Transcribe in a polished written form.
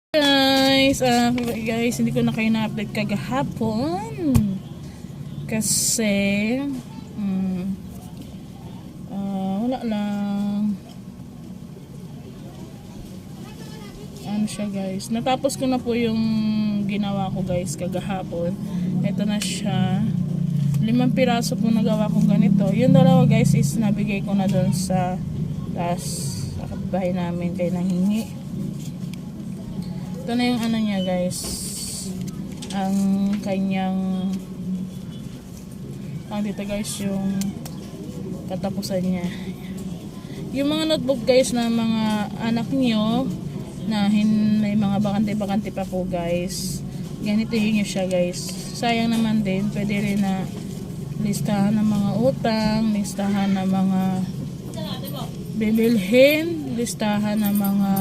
Guys, hindi ko na kayo na-update kagahapon kasi wala lang, ano siya guys, natapos ko na po yung ginawa ko guys kagahapon. Ito na siya, 5 piraso po nagawa kong ganito. Yung dalawa guys is nabigay ko na doon sa taas sa kapitbahay namin kay nanghingi. Ito na yung ano niya guys, ang kanyang dito guys, yung katapusan niya. Yung mga notebook guys na mga anak niyo na may mga bakante-bakante pa po guys, ganitohin nyo siya guys. Sayang naman din, pwede rin na listahan ng mga utang, listahan ng mga bibilhin, listahan ng mga